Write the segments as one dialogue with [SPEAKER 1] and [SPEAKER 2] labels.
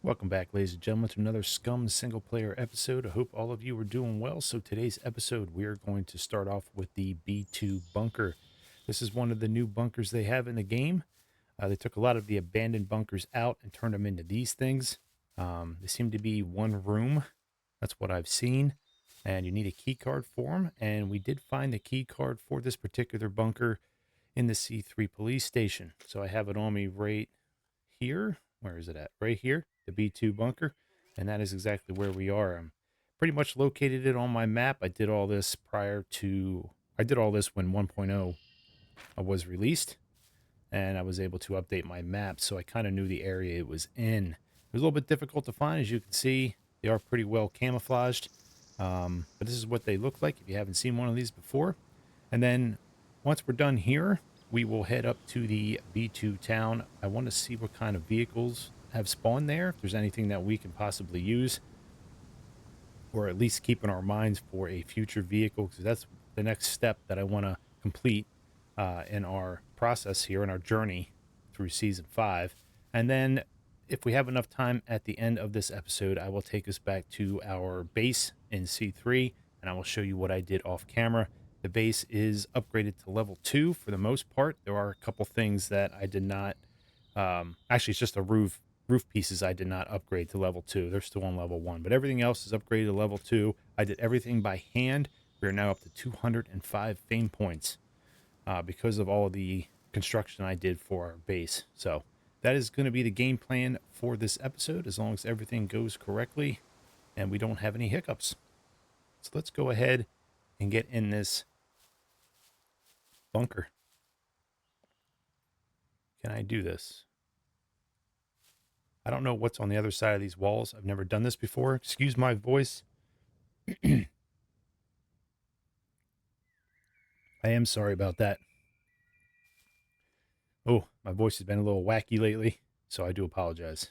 [SPEAKER 1] Welcome back, ladies and gentlemen, to another SCUM single-player episode. I hope all of you are doing well. So today's episode, we're going to start off with the B2 bunker. This is one of the new bunkers they have in the game. They took a lot of the abandoned bunkers out and turned them into these things. They seem to be one room. That's what I've seen. And you need a key card for them. And we did find the key card for this particular bunker in the C3 police station. So I have it on me right here. Where is it at? Right here, the B2 bunker. And that is exactly where we are. I'm pretty much located it on my map. I did all this when 1.0 was released, and I was able to update my map, so I kind of knew the area it was in. It was a little bit difficult to find. As you can see, they are pretty well camouflaged, but this is what they look like if you haven't seen one of these before. And then once we're done here, we will head up to the B2 town. I want to see what kind of vehicles have spawned there, if there's anything that we can possibly use, or at least keep in our minds for a future vehicle, because that's the next step that I want to complete in our process here, in our journey through Season 5. And then if we have enough time at the end of this episode, I will take us back to our base in C3, and I will show you what I did off camera. The base is upgraded to level 2 for the most part. There are a couple things that I did not... actually, it's just the roof pieces I did not upgrade to level 2. They're still on level 1, but everything else is upgraded to level 2. I did everything by hand. We are now up to 205 fame points because of all of the construction I did for our base. So that is going to be the game plan for this episode, as long as everything goes correctly and we don't have any hiccups. So let's go ahead and get in this bunker. Can I do this? I don't know what's on the other side of these walls. I've never done this before. Excuse my voice. I am sorry about that. Oh, my voice has been a little wacky lately, so I do apologize.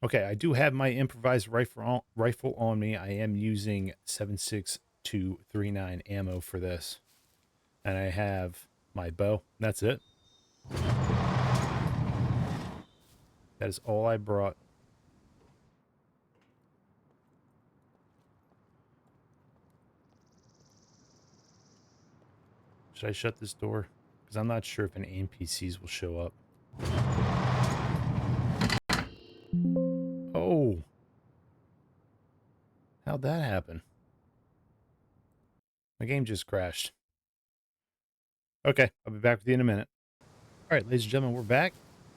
[SPEAKER 1] Okay, I do have my improvised rifle on me. I am using 7.6239 ammo for this. And I have my bow. That's it. That is all I brought. Should I shut this door? Because I'm not sure if any NPCs will show up. Oh! How'd that happen? My game just crashed. Okay, I'll be back with you in a minute. All right, ladies and gentlemen, we're back.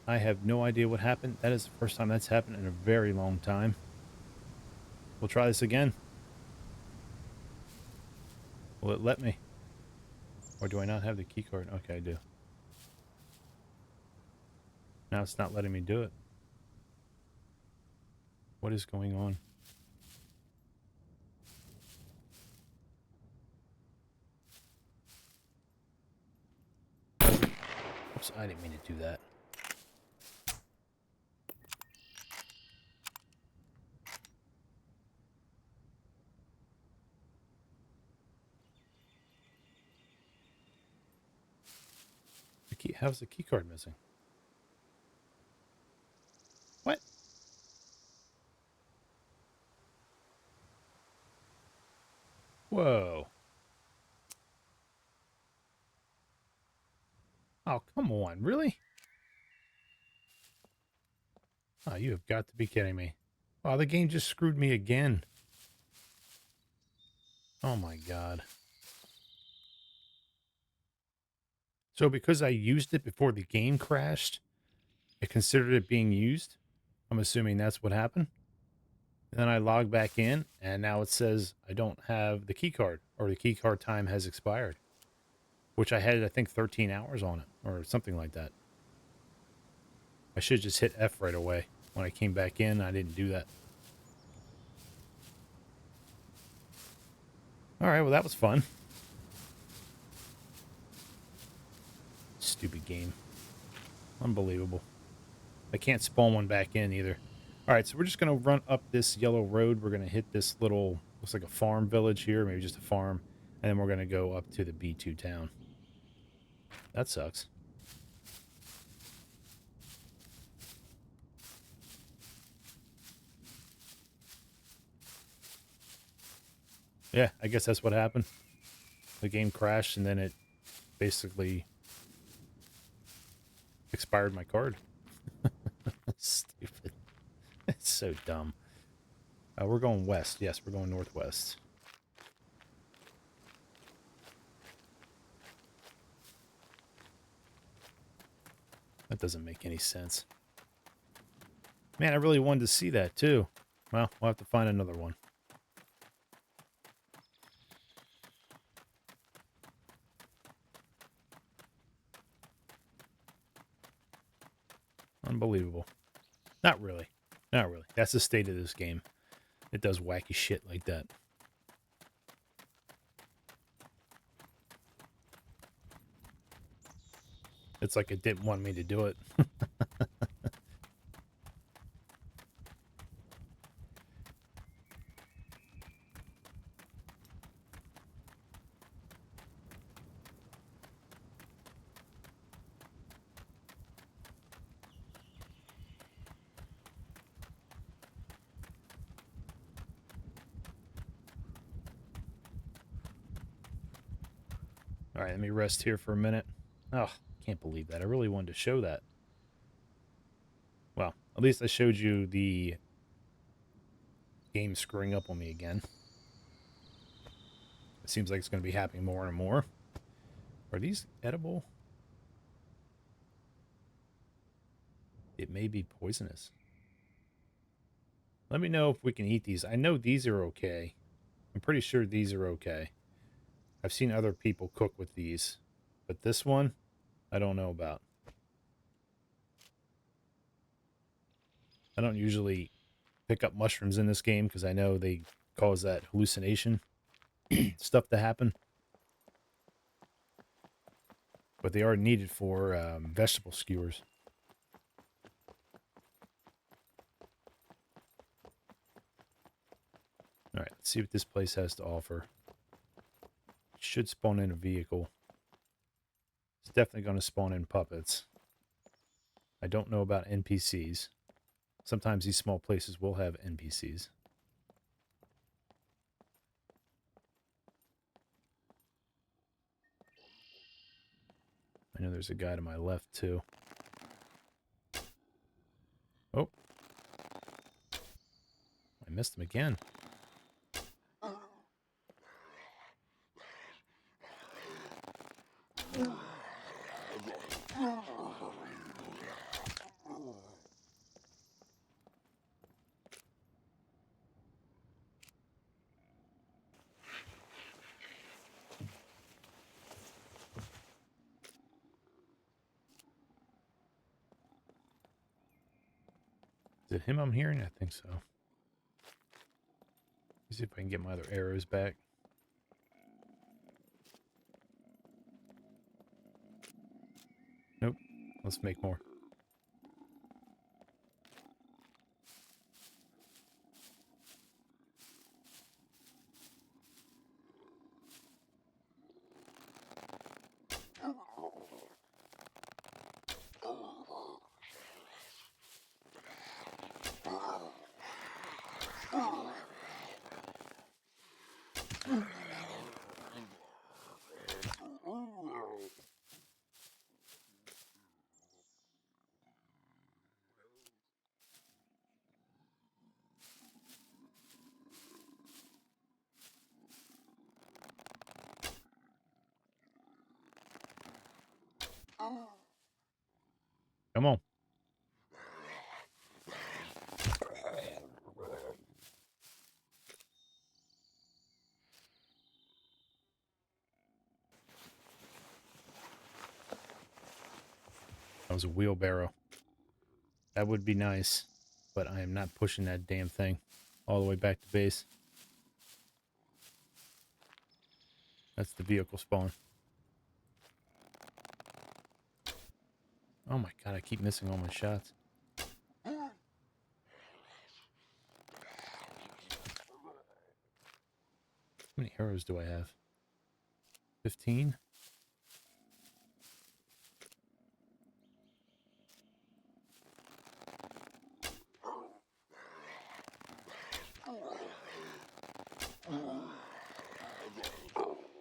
[SPEAKER 1] I have no idea what happened. That is the first time that's happened in a very long time. We'll try this again. Will it let me? Or do I not have the key card? Okay, I do. Now it's not letting me do it. What is going on? Oops, I didn't mean to do that. How's the key card missing? What? Whoa. Oh, come on. Really? Oh, you have got to be kidding me. Oh, the game just screwed me again. Oh my god. So because I used it before the game crashed, it considered it being used? I'm assuming that's what happened. And then I log back in, and now it says I don't have the key card, or the key card time has expired. Which I had, I think, 13 hours on it, or something like that. I should just hit F right away. When I came back in, I didn't do that. Alright, well that was fun. Stupid game. Unbelievable. I can't spawn one back in either. Alright, so we're just going to run up this yellow road. We're going to hit this little, looks like a farm village here, maybe just a farm. And then we're going to go up to the B2 town. That sucks. Yeah, I guess that's what happened. The game crashed and then it basically expired my card. Stupid. It's so dumb. We're going west. Yes, we're going northwest. That doesn't make any sense. Man, I really wanted to see that too. Well, we'll have to find another one. Unbelievable. Not really. Not really. That's the state of this game. It does wacky shit like that. It's like it didn't want me to do it. All right, let me rest here for a minute. Oh, can't believe that. I really wanted to show that. Well, at least I showed you the game screwing up on me again. It seems like it's going to be happening more and more. Are these edible? It may be poisonous. Let me know if we can eat these. I know these are okay. I'm pretty sure these are okay. I've seen other people cook with these. But this one, I don't know about. I don't usually pick up mushrooms in this game because I know they cause that hallucination stuff to happen. But they are needed for vegetable skewers. All right, let's see what this place has to offer. It should spawn in a vehicle. It's definitely going to spawn in puppets. I don't know about NPCs. Sometimes these small places will have NPCs. I know there's a guy to my left, too. Oh. I missed him again. Is it him I'm hearing? I think so. Let's see if I can get my other arrows back. Nope. Let's make more. Come on. That was a wheelbarrow. That would be nice, but I am not pushing that damn thing all the way back to base. That's the vehicle spawn. Oh my god, I keep missing all my shots. How many arrows do I have? 15?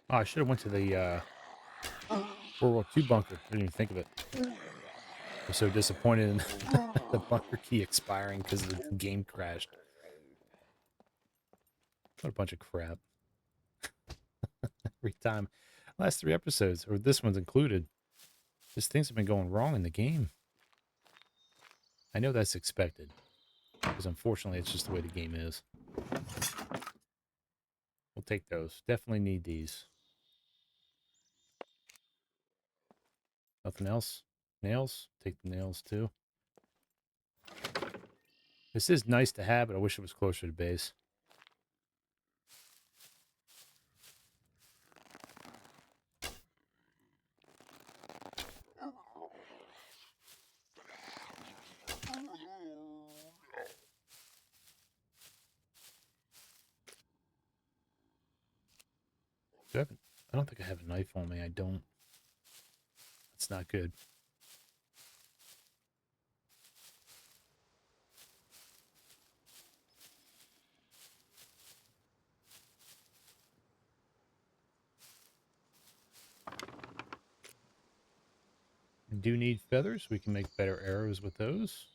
[SPEAKER 1] Oh, I should have went to the World War II bunker. I didn't even think of it. I'm so disappointed in the bunker key expiring because the game crashed. What a bunch of crap. Every time. Last 3 episodes, or this one's included, just things have been going wrong in the game. I know that's expected, because unfortunately it's just the way the game is. We'll take those. Definitely need these. Nothing else? Nails? Take the nails too. This is nice to have, but I wish it was closer to base. I don't think I have a knife on me. I don't. That's not good. We do need feathers. We can make better arrows with those.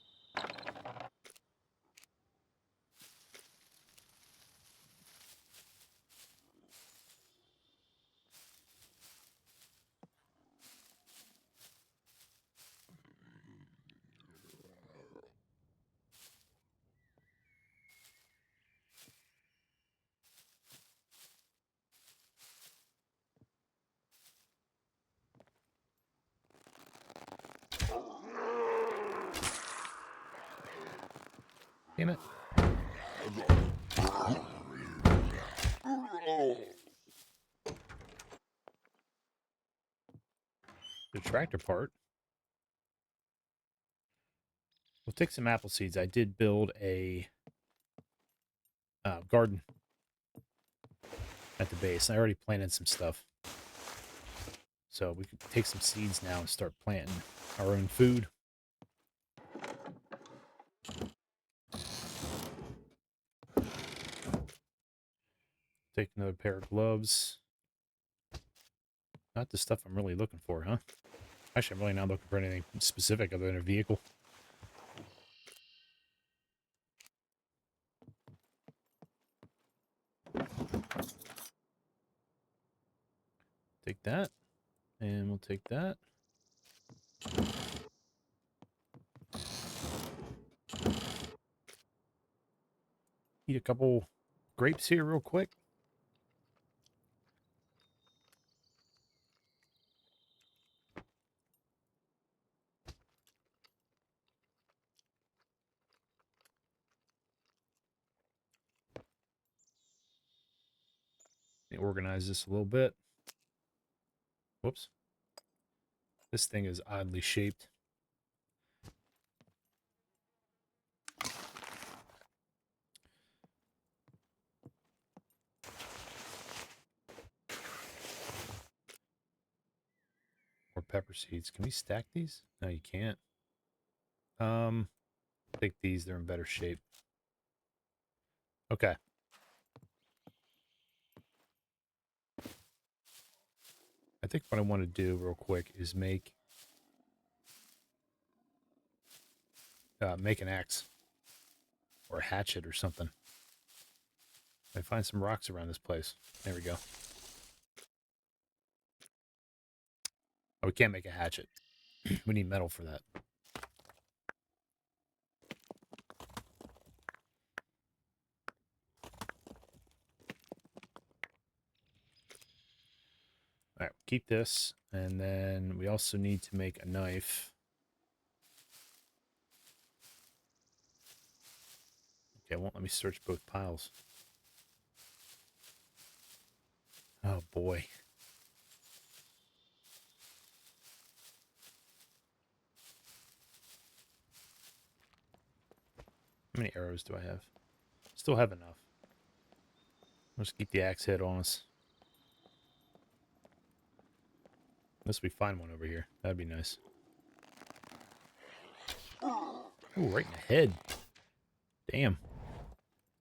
[SPEAKER 1] Damn it. The tractor part. We'll take some apple seeds. I did build a garden at the base. I already planted some stuff. So we could take some seeds now and start planting our own food. Take another pair of gloves. Not the stuff I'm really looking for, huh? Actually, I'm really not looking for anything specific other than a vehicle. Take that. And we'll take that. Eat a couple grapes here real quick. Let me organize this a little bit. Whoops. This thing is oddly shaped. Or pepper seeds. Can we stack these? No, you can't. Take these. They're in better shape. Okay. I think what I want to do real quick is make an axe or a hatchet or something. I find some rocks around this place. There we go. Oh, we can't make a hatchet. We need metal for that. All right, keep this. And then we also need to make a knife. Okay, it won't let me search both piles. Oh, boy. How many arrows do I have? Still have enough. Let's keep the axe head on us. Unless we find one over here. That'd be nice. Oh, right in the head. Damn.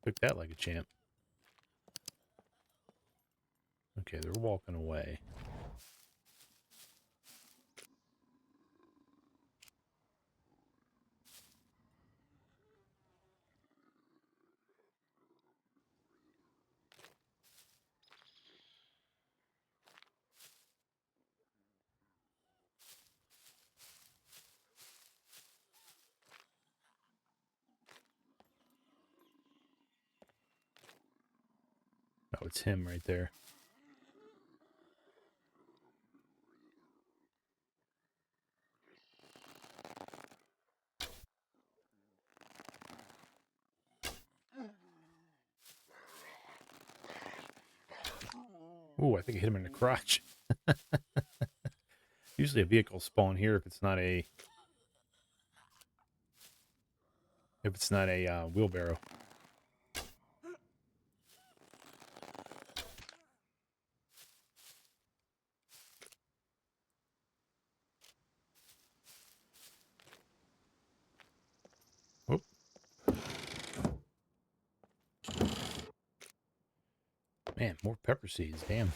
[SPEAKER 1] Took that like a champ. Okay, they're walking away. Oh, it's him right there. Ooh, I think I hit him in the crotch. Usually a vehicle spawn here if it's not a wheelbarrow. Oh, man, more pepper seeds. Damn.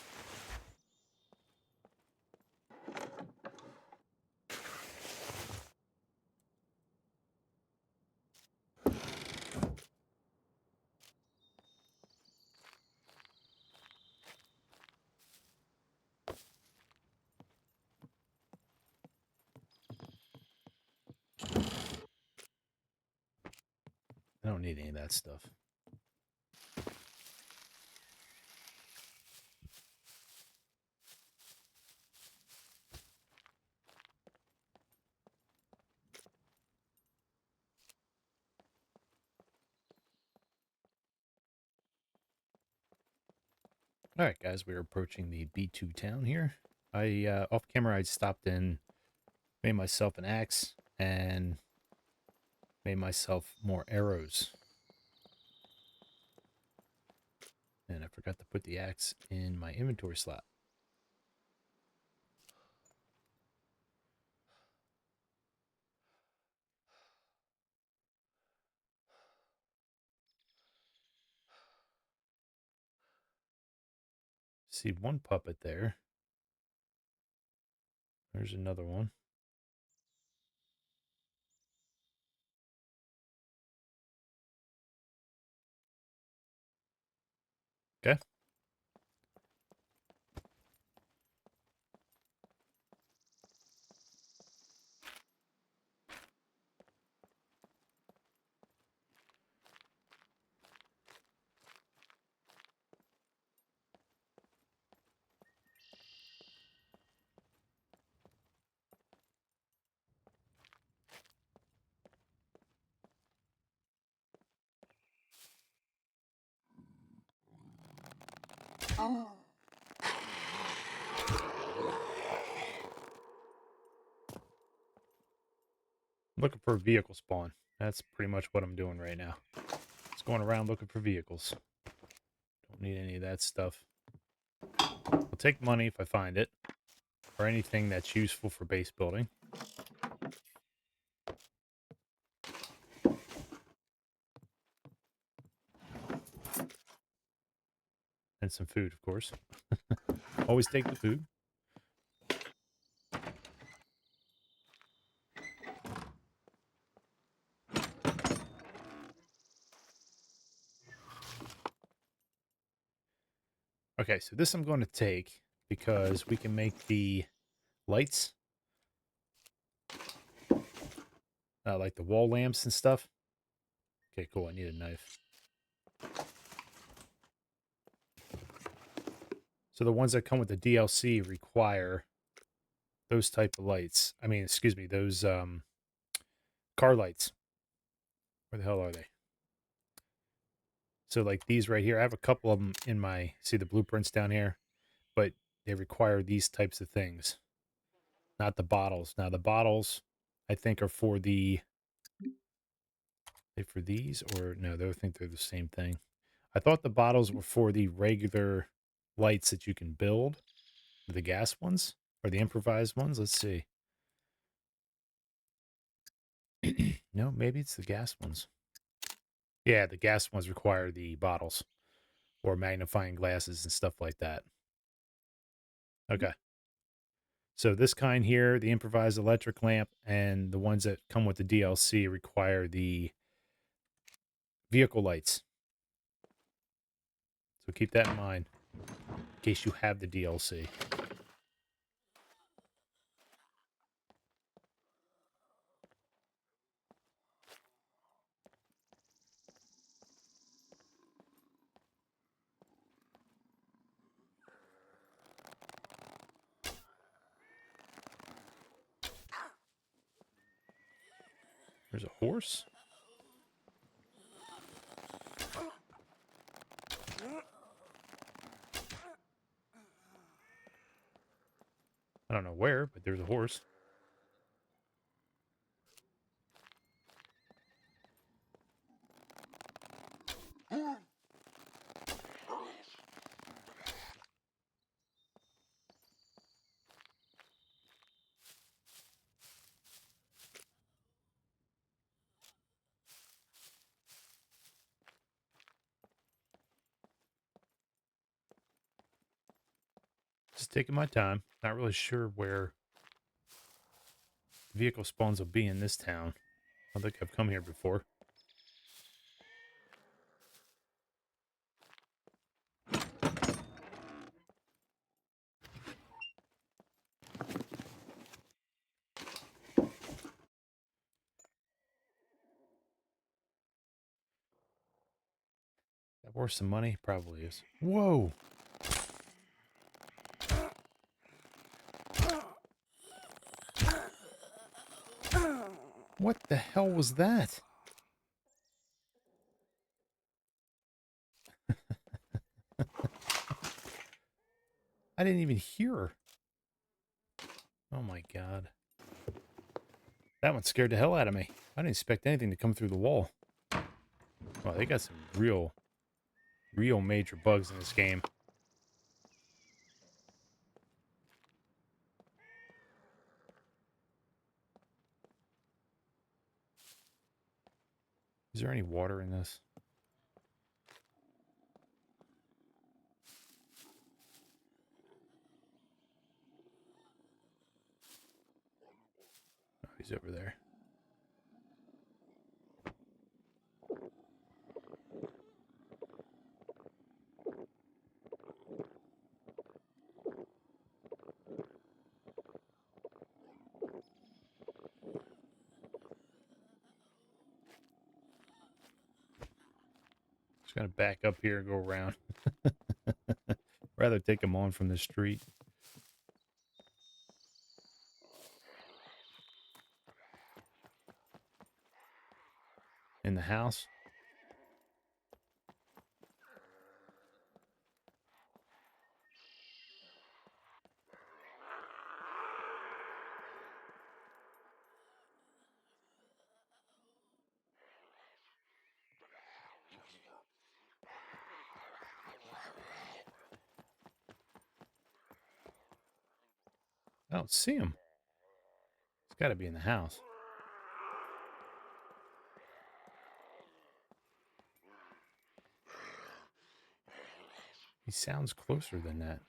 [SPEAKER 1] I don't need any of that stuff. All right, guys, we're approaching the B2 town here. Off camera, I stopped in, made myself an axe, and made myself more arrows. And I forgot to put the axe in my inventory slot. See one puppet there. There's another one. Okay. Looking for a vehicle spawn. That's pretty much what I'm doing right now. Just going around looking for vehicles. Don't need any of that stuff. I'll take money if I find it, or anything that's useful for base building. And some food, of course. Always take the food. Okay, so this I'm going to take because we can make the lights, like the wall lamps and stuff. Okay, cool. I need a knife. So the ones that come with the DLC require those type of lights. I mean, excuse me, those car lights. Where the hell are they? So like these right here, I have a couple of them in my, see the blueprints down here, but they require these types of things, not the bottles. Now the bottles, I think, are for the, they for these, or no, I think they're the same thing. I thought the bottles were for the regular lights that you can build, the gas ones or the improvised ones. Let's see. No, maybe it's the gas ones. Yeah, the gas ones require the bottles or magnifying glasses and stuff like that. Okay. So this kind here, the improvised electric lamp, and the ones that come with the DLC require the vehicle lights. So keep that in mind in case you have the DLC. There's a horse? I don't know where, but there's a horse. Just taking my time. Not really sure where the vehicle spawns will be in this town. I don't think I've come here before. That worth some money? Probably is. Whoa! What the hell was that? I didn't even hear her. Oh my god. That one scared the hell out of me. I didn't expect anything to come through the wall. Wow, they got some real major bugs in this game. Is there any water in this? Oh, he's over there. Just gonna back up here and go around. Rather take him on from the street. In the house. I don't see him. He's got to be in the house. He sounds closer than that.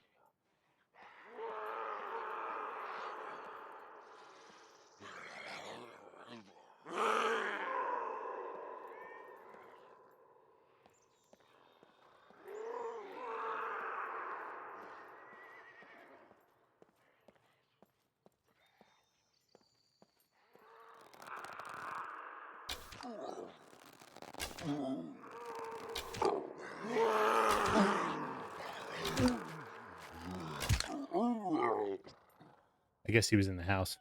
[SPEAKER 1] I guess he was in the house.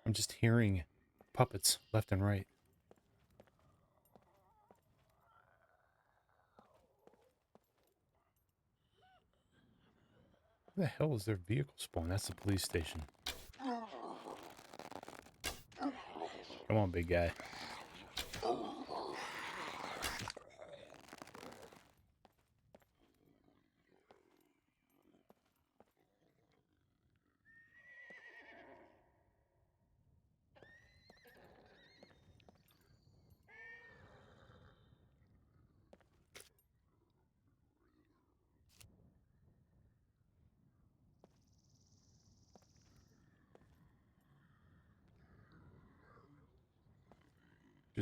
[SPEAKER 1] I'm just hearing puppets left and right. Where the hell is their vehicle spawn? That's the police station. Come on, big guy.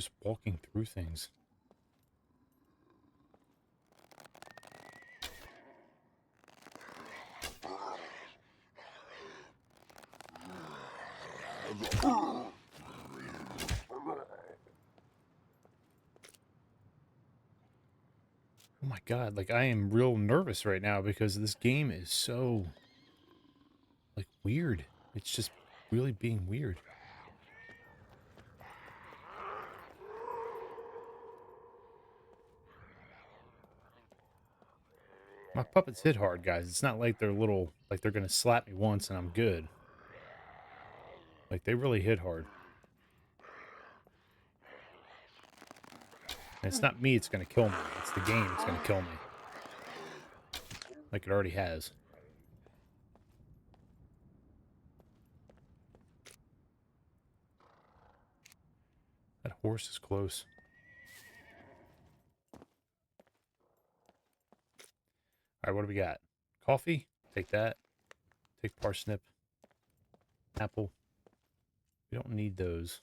[SPEAKER 1] Just walking through things. Oh my god, like I am real nervous right now because this game is so like weird. It's just really being weird. My puppets hit hard, guys. It's not like they're little, like they're gonna slap me once and I'm good. Like they really hit hard. And it's not me it's gonna kill me. It's the game that's gonna kill me. Like it already has. That horse is close. Alright, what do we got? Coffee? Take that. Take parsnip. Apple. We don't need those.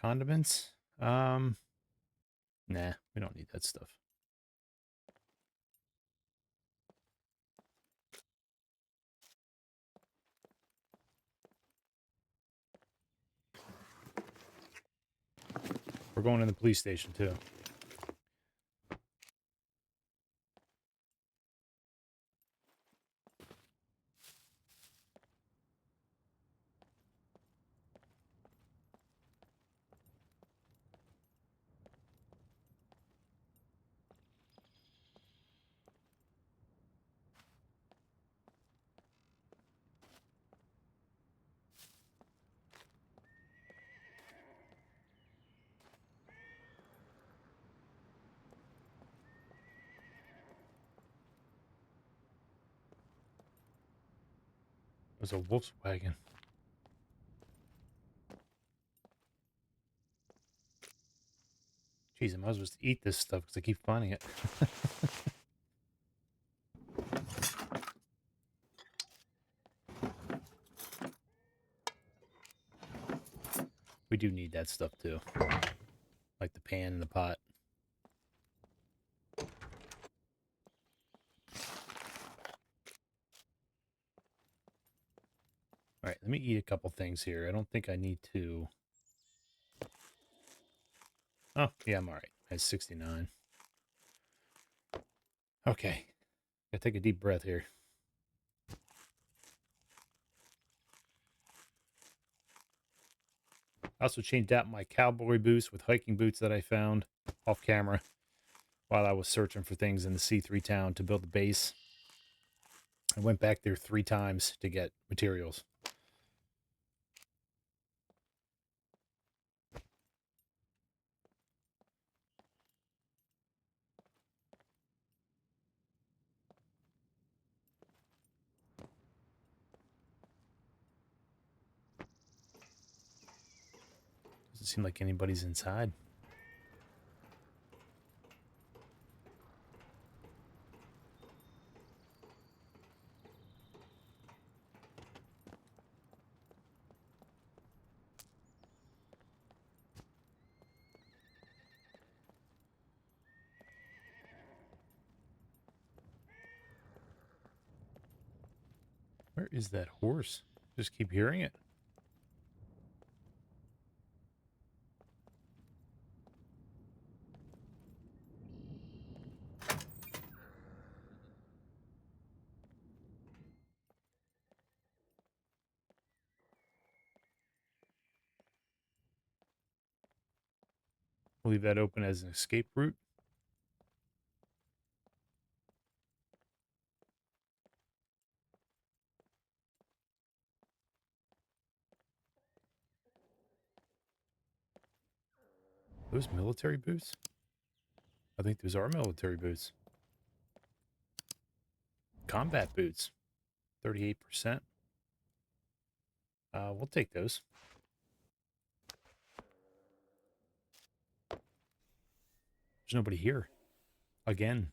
[SPEAKER 1] Condiments? Nah, we don't need that stuff. We're going in the police station too. There's a Volkswagen. Jeez, I might as well just eat this stuff because I keep finding it. We do need that stuff too. Like the pan and the pot. Alright, let me eat a couple things here. I don't think I need to... Oh, yeah, I'm alright. I had 69. Okay. Gotta take a deep breath here. I also changed out my cowboy boots with hiking boots that I found off camera while I was searching for things in the C3 town to build the base. I went back there 3 times to get materials. Doesn't seem like anybody's inside. Where is that horse? Just keep hearing it. We'll leave that open as an escape route. Those military boots? I think those are military boots. Combat boots. 38%. We'll take those. There's nobody here. Again.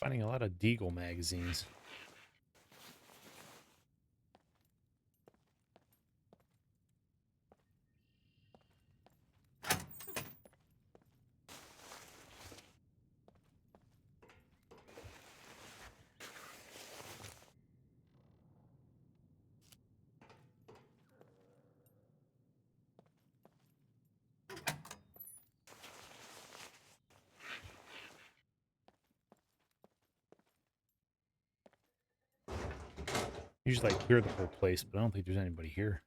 [SPEAKER 1] Finding a lot of Deagle magazines. Usually I clear the whole place, but I don't think there's anybody here.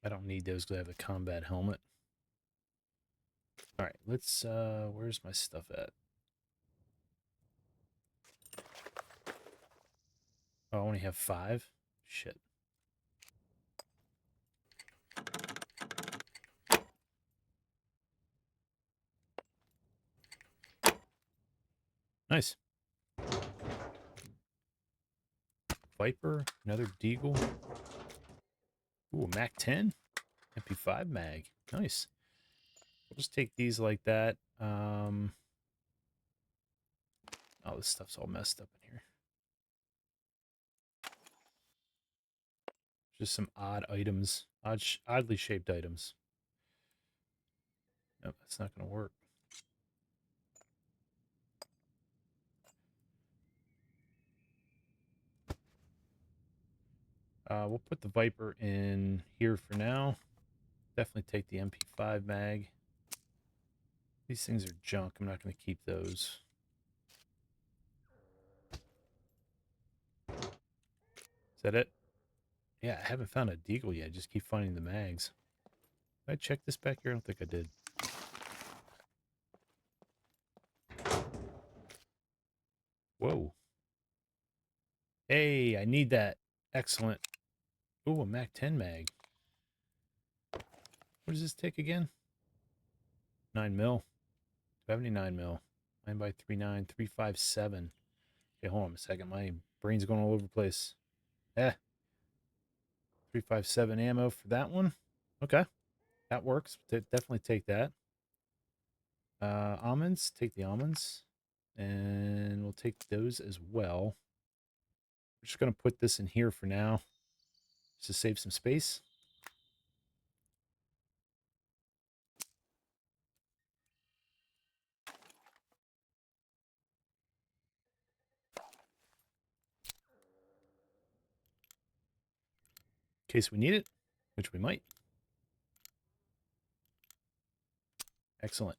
[SPEAKER 1] I don't need those because I have a combat helmet. All right, let's, where's my stuff at? Oh, I only have 5? Shit. Nice. Viper, another Deagle. Ooh, Mac 10? MP5 mag. Nice. We'll just take these like that. Oh, this stuff's all messed up in here. Just some odd items. Oddly shaped items. Nope, that's not going to work. We'll put the Viper in here for now. Definitely take the MP5 mag. These things are junk. I'm not going to keep those. Is that it? Yeah, I haven't found a Deagle yet. I just keep finding the mags. Did I check this back here? I don't think I did. Whoa. Hey, I need that. Excellent. Ooh, a Mac 10 mag. What does this take again? 9 mil. 79 mil. 9 by 39, 357. Okay, hold on a second. My brain's going all over the place. 357 ammo for that one. Okay, that works. Definitely take that. Almonds. Take the almonds. And we'll take those as well. We're just going to put this in here for now, just to save some space. In case we need it, which we might. Excellent.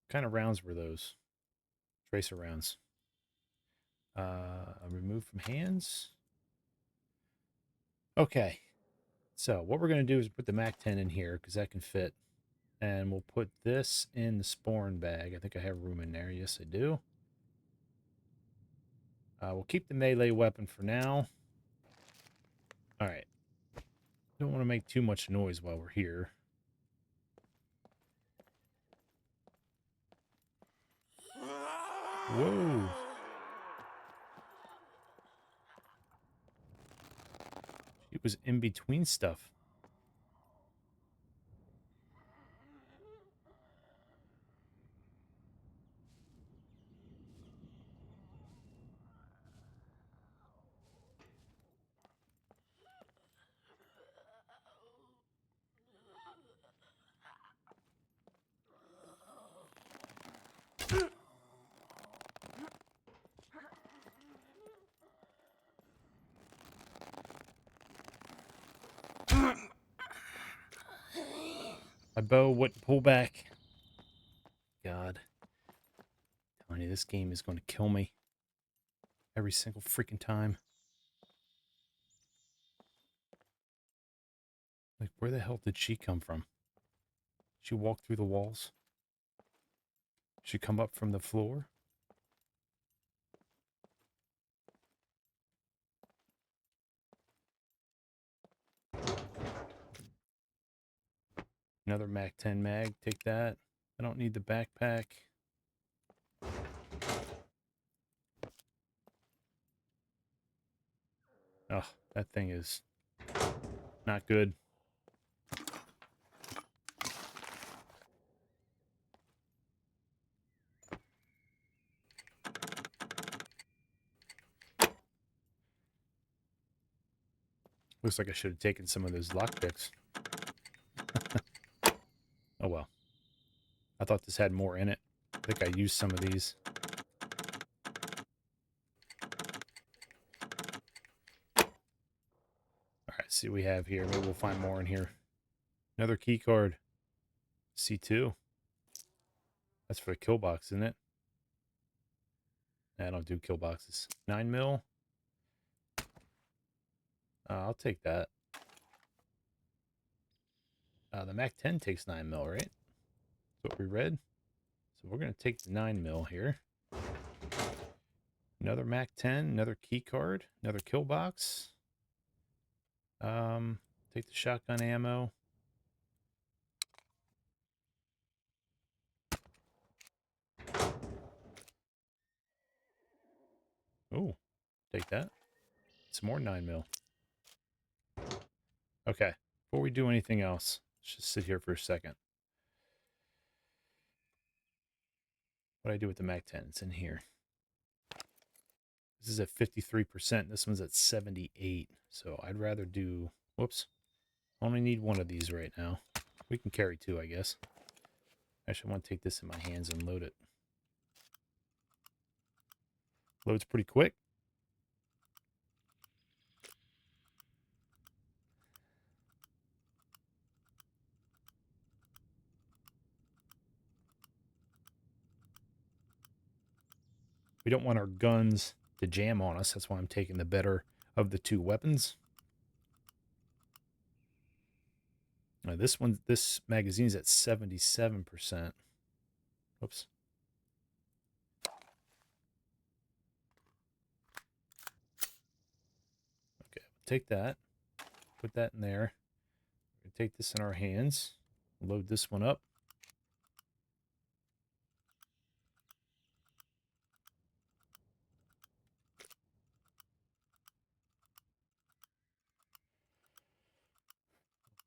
[SPEAKER 1] What kind of rounds were those? Tracer rounds. Remove from hands. Okay. So what we're going to do is put the Mac 10 in here because that can fit. And we'll put this in the sporn bag. I think I have room in there. Yes, I do. We'll keep the melee weapon for now. All right. Don't want to make too much noise while we're here. Whoa. She was in between stuff. My bow wouldn't pull back. God. I'm telling you, this game is going to kill me. Every single freaking time. Like, where the hell did she come from? She walked through the walls? She come up from the floor? Another Mac 10 mag. Take that. I don't need the backpack. Oh, that thing is not good. Looks like I should have taken some of those lockpicks. Oh well. I thought this had more in it. I think I used some of these. Alright, see what we have here. Maybe we'll find more in here. Another key card. C2. That's for the kill box, isn't it? I don't do kill boxes. 9 mil. I'll take that. The Mac 10 takes 9 mil, right? That's what we read. So we're going to take the 9 mil here. Another Mac 10, another key card, another kill box. Take the shotgun ammo. Oh, take that. Some more 9 mil. Okay, before we do anything else, let's just sit here for a second. What do I do with the Mac 10? It's in here. This is at 53%. This one's at 78. So I'd rather do... Whoops. Only need one of these right now. We can carry two, I guess. Actually, I want to take this in my hands and load it. Loads pretty quick. We don't want our guns to jam on us. That's why I'm taking the better of the two weapons. Now this magazine's at 77%. Oops. Okay, take that. Put that in there. We're gonna take this in our hands. Load this one up.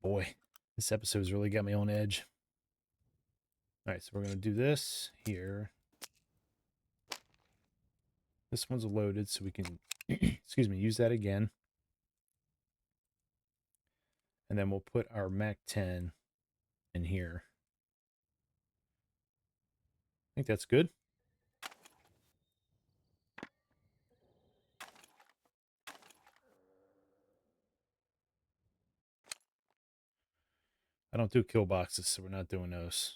[SPEAKER 1] Boy, this episode's really got me on edge. All right, so we're going to do this here. This one's loaded, so we can, excuse me, use that again. And then we'll put our Mac 10 in here. I think that's good. I don't do kill boxes, so we're not doing those.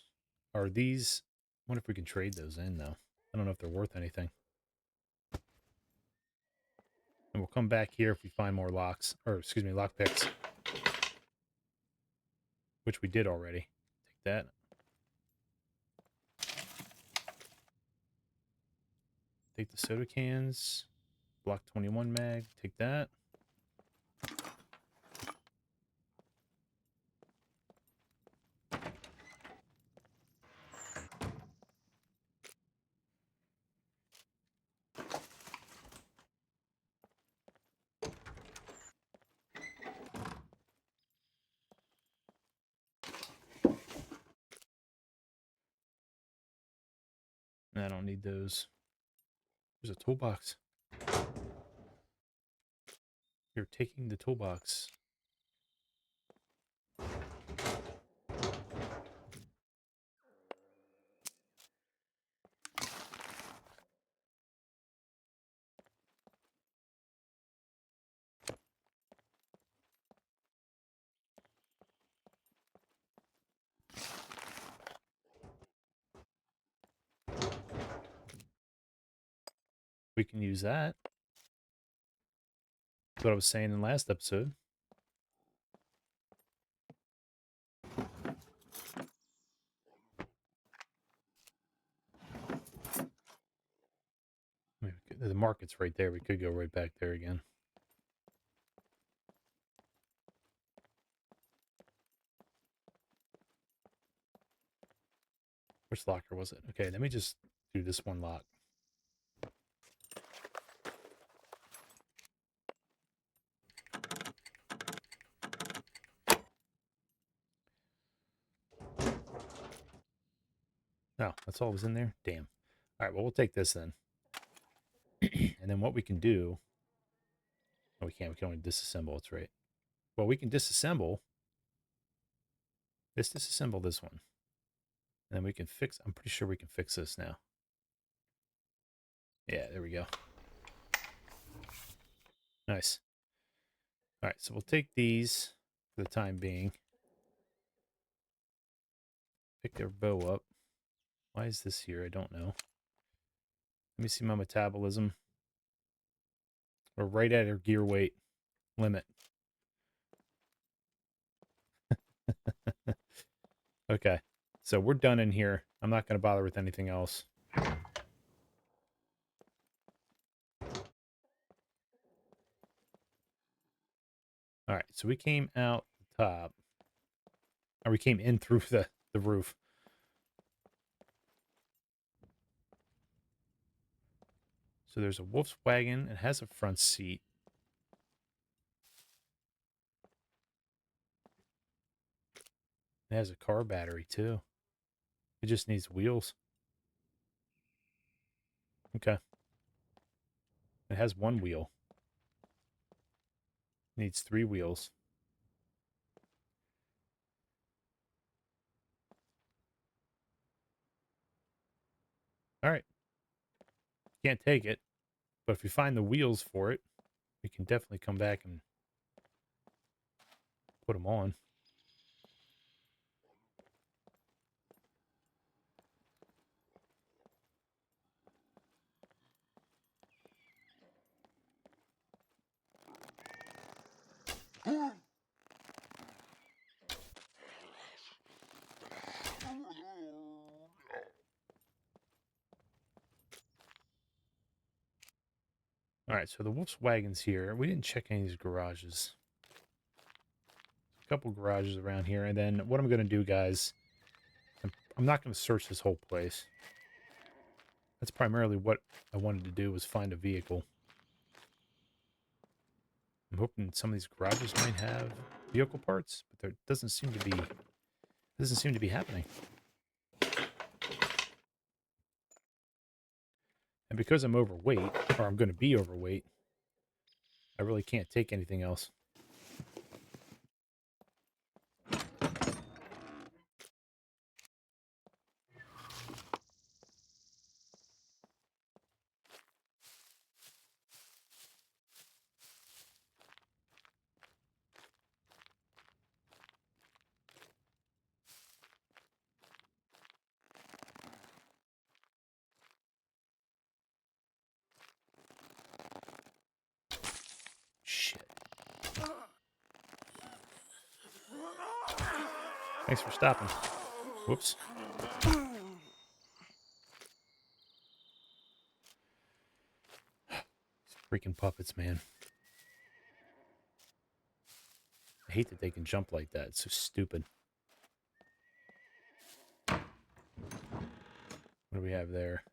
[SPEAKER 1] Are these... I wonder if we can trade those in, though. I don't know if they're worth anything. And we'll come back here if we find more locks, or excuse me, lockpicks. Which we did already. Take that. Take the soda cans. Block 21 mag. Take that. I don't need those. There's a toolbox. You're taking the toolbox. We can use that. That's what I was saying in the last episode. The market's right there. We could go right back there again. Which locker was it? Okay, let me just do this one lock. No, that's all was in there? Damn. All right, well, we'll take this then. And then what we can do... Oh, we can't. We can only disassemble. That's right. Well, we can disassemble. Let's disassemble this one. And then we can fix... I'm pretty sure we can fix this now. Yeah, there we go. Nice. All right, so we'll take these for the time being. Pick their bow up. Why is this here? I don't know. Let me see my metabolism. We're right at our gear weight limit. Okay, so we're done in here. I'm not going to bother with anything else. All right, so we came out the top. Or we came in through the roof. So there's a Volkswagen. It has a front seat. It has a car battery, too. It just needs wheels. Okay. It has one wheel. It needs 3 wheels. All right. Can't take it. But if we find the wheels for it, we can definitely come back and put them on. All right, so the Volkswagen's here. We didn't check any of these garages. A couple garages around here. And then what I'm going to do, guys, I'm not going to search this whole place. That's primarily what I wanted to do, was find a vehicle. I'm hoping some of these garages might have vehicle parts, but there doesn't seem to be happening. And because I'm overweight, or I'm going to be overweight, I really can't take anything else. Shit. Thanks for stopping. Whoops. Freaking puppets, man. I hate that they can jump like that. It's so stupid. What do we have there?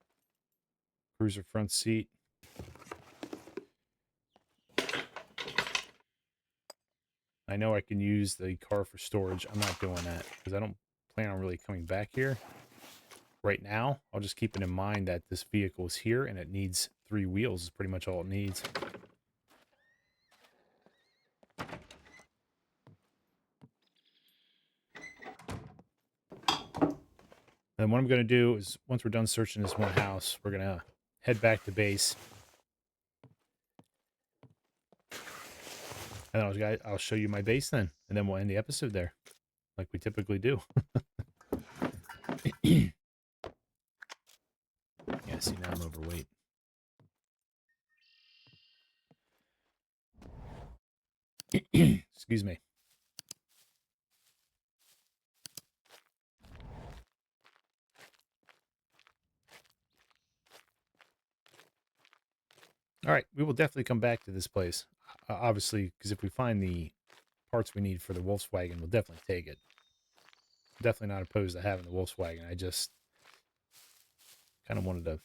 [SPEAKER 1] Cruiser front seat. I know I can use the car for storage. I'm not doing that because I don't plan on really coming back here right now. I'll just keep it in mind that this vehicle is here and it needs 3 wheels. Is pretty much all it needs. And what I'm going to do is, once we're done searching this one house, we're going to head back to base. And I'll show you my base then. And then we'll end the episode there, like we typically do. Yeah, see, now I'm overweight. Excuse me. All right, we will definitely come back to this place. Obviously, because if we find the parts we need for the Volkswagen, we'll definitely take it. Definitely not opposed to having the Volkswagen. I just kind of wanted to...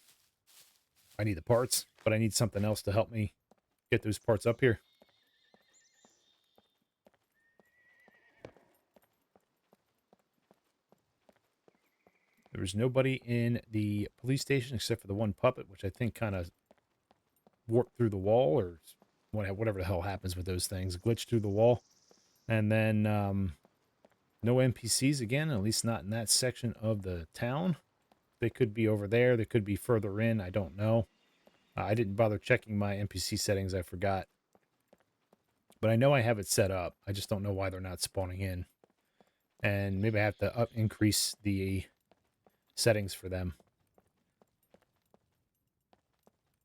[SPEAKER 1] I need the parts, but I need something else to help me get those parts up here. There was nobody in the police station except for the one puppet, which I think kind of warped through the wall or whatever the hell happens with those things, glitched through the wall. And then no NPCs again, at least not in that section of the town. They could be over there. They could be further in. I don't know. I didn't bother checking my NPC settings. I forgot. But I know I have it set up. I just don't know why they're not spawning in. And maybe I have to increase the settings for them.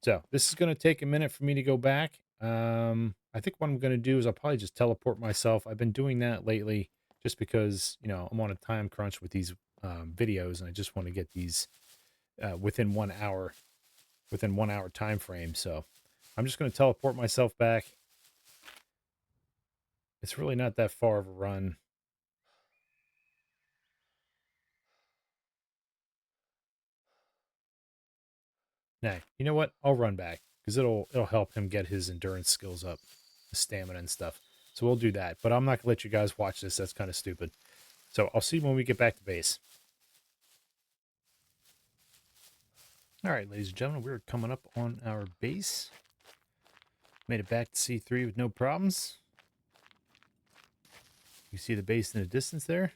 [SPEAKER 1] So this is going to take a minute for me to go back. I think what I'm going to do is I'll probably just teleport myself. I've been doing that lately just because, you know, I'm on a time crunch with these videos and I just want to get these within 1 hour, within 1 hour time frame. So I'm just going to teleport myself back. It's really not that far of a run. Nah, you know what? I'll run back because it'll help him get his endurance skills up, his stamina and stuff. So we'll do that. But I'm not gonna let you guys watch this. That's kind of stupid. So I'll see you when we get back to base. All right, ladies and gentlemen, we're coming up on our base. Made it back to C3 with no problems. You see the base in the distance there.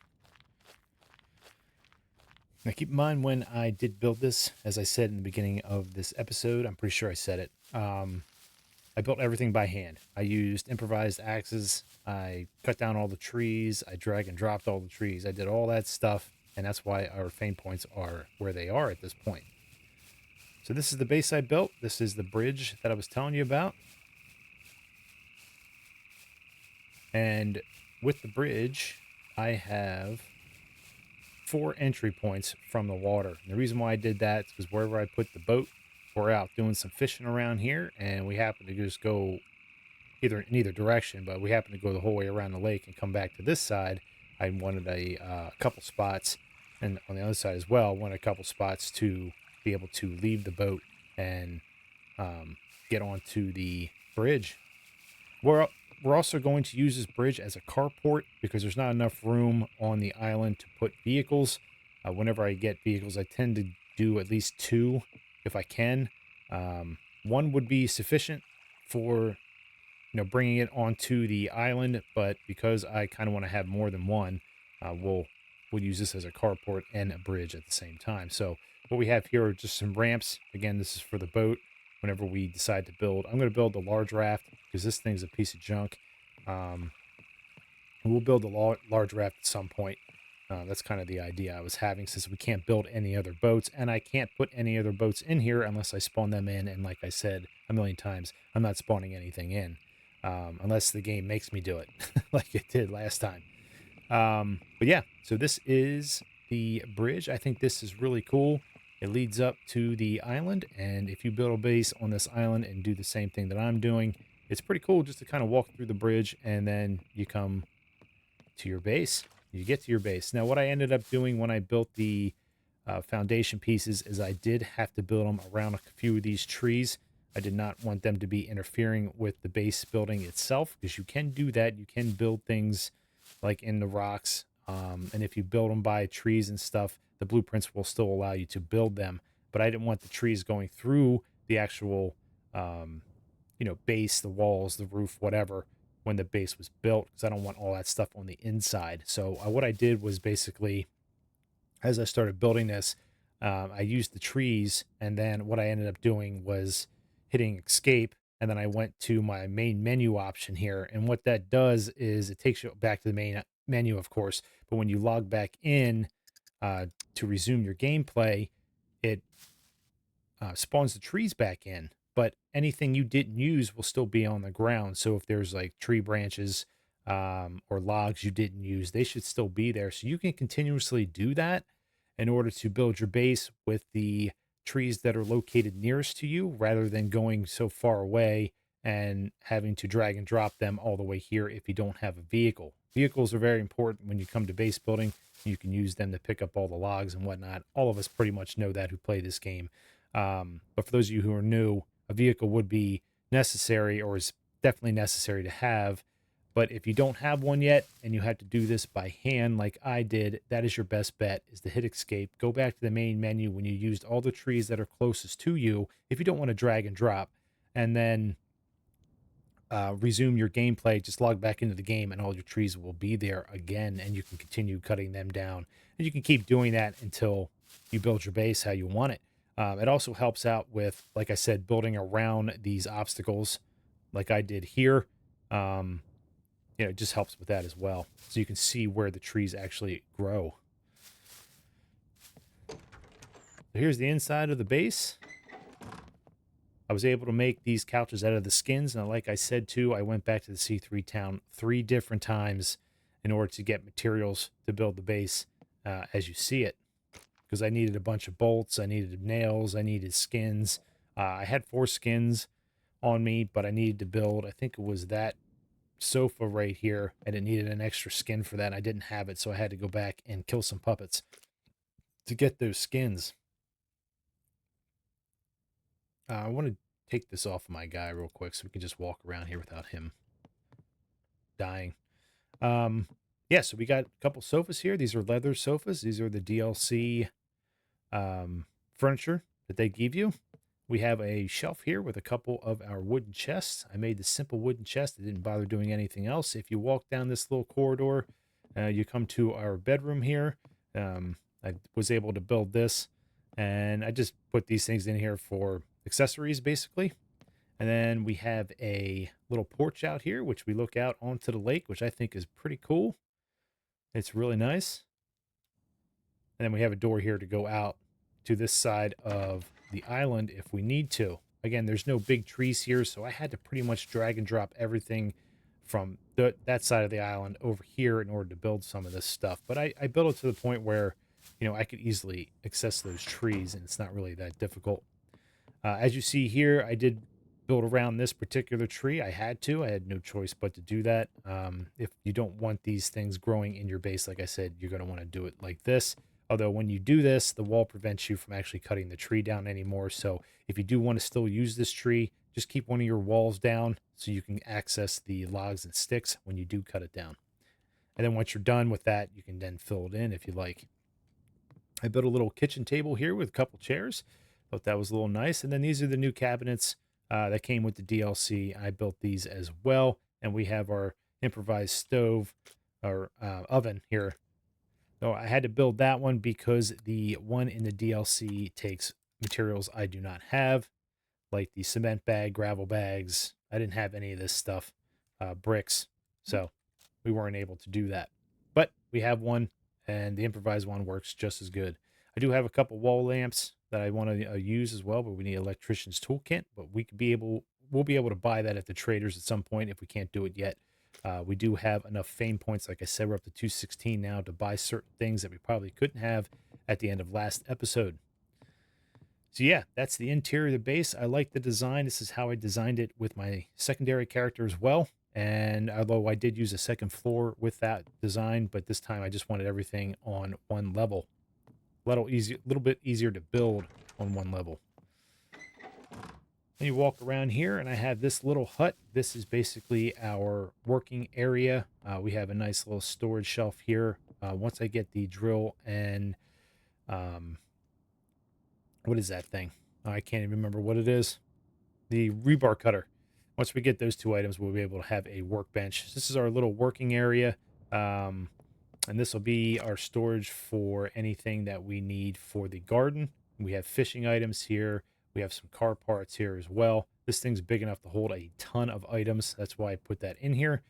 [SPEAKER 1] Now keep in mind when I did build this, as I said in the beginning of this episode, I'm pretty sure I said it. I built everything by hand. I used improvised axes. I cut down all the trees. I drag and dropped all the trees. I did all that stuff, and that's why our fame points are where they are at this point. So this is the base I built. This is the bridge that I was telling you about. And with the bridge, I have 4 entry points from the water. And the reason why I did that is because wherever I put the boat, we're out doing some fishing around here, and we happen to just go in either direction, but we happen to go the whole way around the lake and come back to this side. I wanted a couple spots, and on the other side as well, wanted a couple spots to be able to leave the boat and get onto the bridge. We're also going to use this bridge as a carport because there's not enough room on the island to put vehicles. Whenever I get vehicles, I tend to do at least 2 if I can. 1 would be sufficient for, you know, bringing it onto the island, but because I kind of want to have more than 1, we'll use this as a carport and a bridge at the same time. So what we have here are just some ramps. Again, this is for the boat. Whenever we decide to build, I'm going to build the large raft because this thing's a piece of junk. We'll build a large raft at some point. That's kind of the idea I was having, since we can't build any other boats, and I can't put any other boats in here unless I spawn them in. And like I said a million times, I'm not spawning anything in unless the game makes me do it like it did last time. But yeah, so this is the bridge. I think this is really cool. It leads up to the island, and if you build a base on this island and do the same thing that I'm doing, it's pretty cool just to kind of walk through the bridge, and then you come to your base. You get to your base. Now, what I ended up doing when I built the foundation pieces is I did have to build them around a few of these trees. I did not want them to be interfering with the base building itself, because you can do that. You can build things like in the rocks, and if you build them by trees and stuff, the blueprints will still allow you to build them. But I didn't want the trees going through the actual base, the walls, the roof, whatever, when the base was built, because I don't want all that stuff on the inside. So what I did was basically, as I started building this, I used the trees, and then what I ended up doing was hitting escape, and then I went to my main menu option here. And what that does is it takes you back to the main menu, of course, but when you log back in to resume your gameplay, it spawns the trees back in, but anything you didn't use will still be on the ground. So if there's like tree branches or logs you didn't use, they should still be there. So you can continuously do that in order to build your base with the trees that are located nearest to you, rather than going so far away and having to drag and drop them all the way here if you don't have a vehicle. Vehicles are very important when you come to base building. You can use them to pick up all the logs and whatnot. All of us pretty much know that who play this game. But for those of you who are new, a vehicle would be necessary, or is definitely necessary to have, But if you don't have one yet and you have to do this by hand like I did, that is your best bet, is to hit escape. Go back to the main menu when you used all the trees that are closest to you if you don't want to drag and drop. And then resume your gameplay, just log back into the game and all your trees will be there again, and you can continue cutting them down. And you can keep doing that until you build your base how you want it. It also helps out with, like I said, building around these obstacles like I did here. It just helps with that as well. So you can see where the trees actually grow. So here's the inside of the base. I was able to make these couches out of the skins. And like I said, too, I went back to the C3 town 3 different times in order to get materials to build the base as you see it. Because I needed a bunch of bolts, I needed nails, I needed skins. I had 4 skins on me, but I needed to build, I think it was that sofa right here, and it needed an extra skin for that. And I didn't have it, so I had to go back and kill some puppets to get those skins. I want to take this off of my guy real quick so we can just walk around here without him dying. Yeah, so we got a couple sofas here. These are leather sofas. These are the DLC furniture that they give you. We have a shelf here with a couple of our wooden chests. I made the simple wooden chest. I didn't bother doing anything else. If you walk down this little corridor, you come to our bedroom here. I was able to build this, and I just put these things in here for accessories, basically. And then we have a little porch out here, which we look out onto the lake, which I think is pretty cool. It's really nice. And then we have a door here to go out to this side of the island if we need to. Again, there's no big trees here, so I had to pretty much drag and drop everything from that side of the island over here in order to build some of this stuff. But I built it to the point where, I could easily access those trees, and it's not really that difficult. As you see here, I did build around this particular tree. I had to. I had no choice but to do that. If you don't want these things growing in your base, like I said, you're going to want to do it like this. Although when you do this, the wall prevents you from actually cutting the tree down anymore. So if you do want to still use this tree, just keep one of your walls down so you can access the logs and sticks when you do cut it down. And then once you're done with that, you can then fill it in if you like. I built a little kitchen table here with a couple chairs. Thought that was a little nice. And then these are the new cabinets that came with the DLC. I built these as well. And we have our improvised stove or oven here. So I had to build that one because the one in the DLC takes materials I do not have, like the cement bag, gravel bags. I didn't have any of this stuff, bricks. So we weren't able to do that. But we have one, and the improvised one works just as good. I do have a couple wall lamps that I want to use as well, but we need electrician's toolkit. But we'll be able to buy that at the traders at some point if we can't do it yet. We do have enough fame points. Like I said, we're up to 216 now to buy certain things that we probably couldn't have at the end of last episode. So yeah, that's the interior of the base. I like the design. This is how I designed it with my secondary character as well. And although I did use a second floor with that design, but this time I just wanted everything on one level. A little bit easier to build on one level. Then you walk around here, and I have this little hut. This is basically our working area. We have a nice little storage shelf here. Once I get the drill and what is that thing? I can't even remember what it is. The rebar cutter. Once we get those 2 items, we'll be able to have a workbench. This is our little working area. And this will be our storage for anything that we need for the garden. We have fishing items here. We have some car parts here as well. This thing's big enough to hold a ton of items. That's why I put that in here.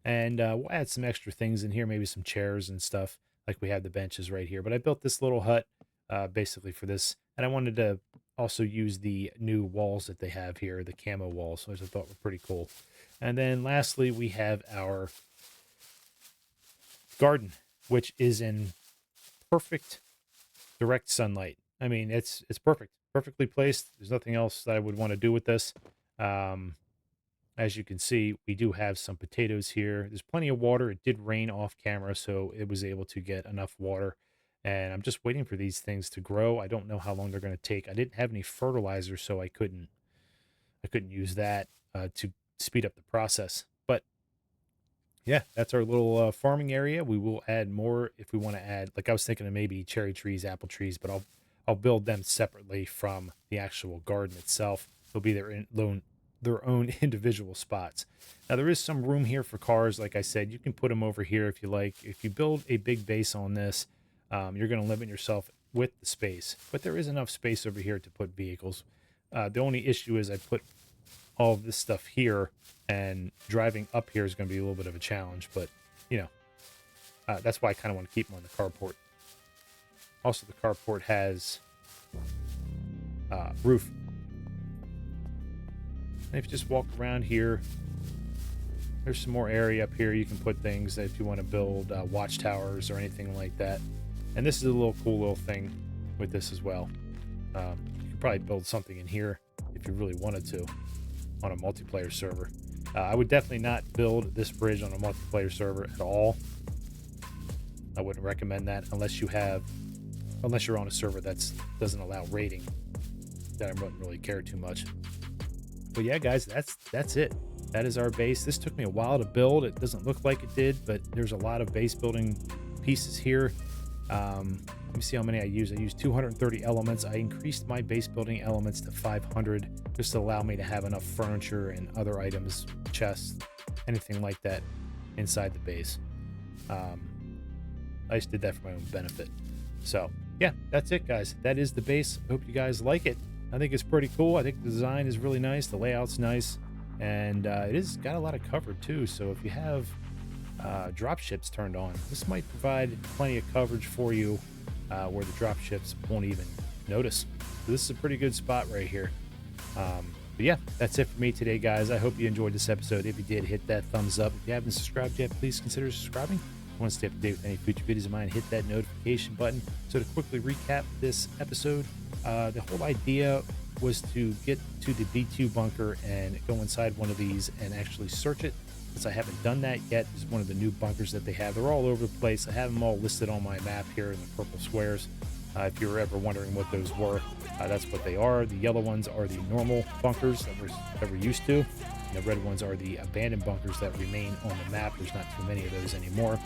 [SPEAKER 1] And we'll add some extra things in here, maybe some chairs and stuff, like we have the benches right here. But I built this little hut basically for this. And I wanted to also use the new walls that they have here, the camo walls, which I thought were pretty cool. And then lastly, we have our garden, which is in perfect direct sunlight. I mean, it's perfectly placed. There's nothing else that I would want to do with this. As you can see, we do have some potatoes here. There's plenty of water. It did rain off camera, so it was able to get enough water. And I'm just waiting for these things to grow. I don't know how long they're going to take. I didn't have any fertilizer, so I couldn't use that to speed up the process. But yeah, that's our little farming area. We will add more if we want to add. Like I was thinking of maybe cherry trees, apple trees, but I'll build them separately from the actual garden itself. They'll be their own individual spots. Now there is some room here for cars. Like I said, you can put them over here if you like. If you build a big base on this, you're going to limit yourself with the space. But there is enough space over here to put vehicles. The only issue is I put all of this stuff here, and driving up here is going to be a little bit of a challenge, but you know, that's why I kind of want to keep them on the carport. Also, the carport has roof. And if you just walk around here, there's some more area up here. You can put things if you want to build watchtowers or anything like that. And this is a little cool little thing with this as well. You could probably build something in here if you really wanted to on a multiplayer server. I would definitely not build this bridge on a multiplayer server at all. I wouldn't recommend that unless you're on a server that doesn't allow raiding. Then I wouldn't really care too much. But yeah, guys, that's it. That is our base. This took me a while to build. It doesn't look like it did, but there's a lot of base building pieces here. Let me see how many I used. I used 230 elements. I increased my base building elements to 500 just to allow me to have enough furniture and other items, chests, anything like that inside the base. I just did that for my own benefit. So yeah, that's it, guys. That is the base. I hope you guys like it. I think it's pretty cool. I think the design is really nice. The layout's nice, and it is got a lot of cover too. So if you have drop ships turned on, this might provide plenty of coverage for you where the drop ships won't even notice. So this is a pretty good spot right here. But yeah, that's it for me today, guys. I hope you enjoyed this episode. If you did, hit that thumbs up. If you haven't subscribed yet, please consider subscribing. If you want to stay up to date with any future videos of mine, hit that notification button. So to quickly recap this episode, the whole idea was to get to the B2 bunker and go inside one of these and actually search it. Since I haven't done that yet, this is one of the new bunkers that they have. They're all over the place. I have them all listed on my map here in the purple squares. If you were ever wondering what those were, that's what they are. The yellow ones are the normal bunkers that we're used to. And the red ones are the abandoned bunkers that remain on the map. There's not too many of those anymore.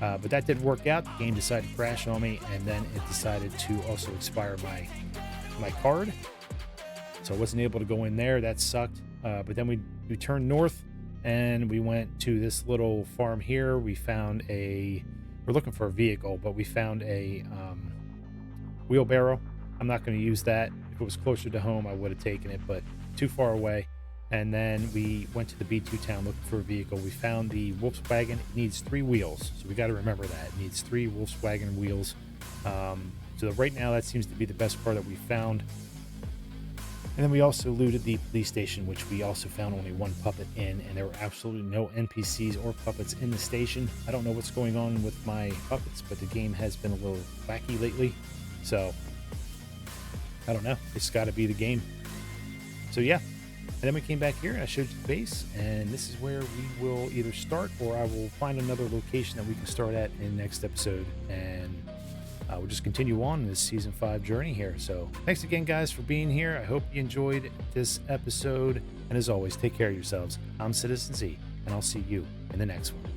[SPEAKER 1] But that didn't work out. The game decided to crash on me, and then it decided to also expire my card. So I wasn't able to go in there. That sucked. But then we turned north, and we went to this little farm here. We're looking for a vehicle, but we found a wheelbarrow. I'm not going to use that. If it was closer to home, I would have taken it, but too far away. And then we went to the B2 town looking for a vehicle. We found the Volkswagen. It needs 3 wheels, so we got to remember that. It needs 3 Volkswagen wheels. So right now, that seems to be the best car that we found. And then we also looted the police station, which we also found only 1 puppet in, and there were absolutely no NPCs or puppets in the station. I don't know what's going on with my puppets, but the game has been a little wacky lately. So, I don't know. It's got to be the game. So, yeah. And then we came back here, and I showed you the base, and this is where we will either start, or I will find another location that we can start at in the next episode, and we'll just continue on this Season 5 journey here. So, thanks again, guys, for being here. I hope you enjoyed this episode, and as always, take care of yourselves. I'm Citizen Z, and I'll see you in the next one.